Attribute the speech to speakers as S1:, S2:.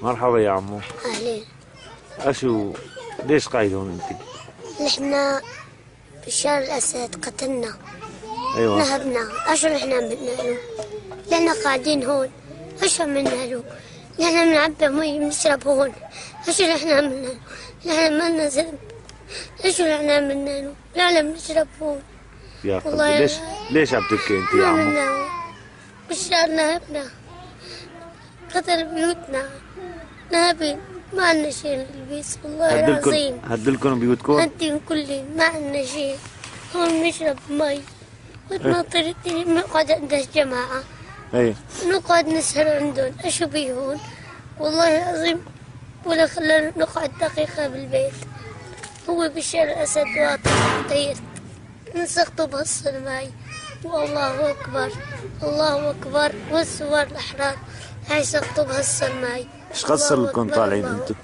S1: مرحبا يا عمو.
S2: أهلين.
S1: ليش قاعد هون انت؟
S2: نحن بشار الأسد قتلنا.
S1: ايوه.
S2: نهبنا. أشو نحن عملنا له؟ لأننا قاعدين هون. أشو عملنا له؟ نحن بنعبي مي بنشرب هون. أشو نحن عملنا له؟ نحن ما لنا ذنب. أشو نحن عملنا له؟ نحن بنشرب هون.
S1: يا قلبي ليش عم تبكي انت يا عمو؟
S2: بشار نهبنا. قتل بيوتنا. نهبين. ما عندنا شيء نلبس والله العظيم.
S1: هدلكم بيوتكم؟
S2: هدين كلين ما عندنا شيء. هون نشرب مي وناطر الدنيا بنقعد عند الجماعة.
S1: ايه
S2: نقعد نسهر عندهم. اشو بيه هون والله العظيم ولا خلانا نقعد دقيقة بالبيت. هو بشار الأسد واطي طير نسقطه بهالصنماي. والله أكبر الله أكبر والثوار الأحرار هاي سقطوا بهالصنماي.
S1: ايش قصر لكم طالعين انتم؟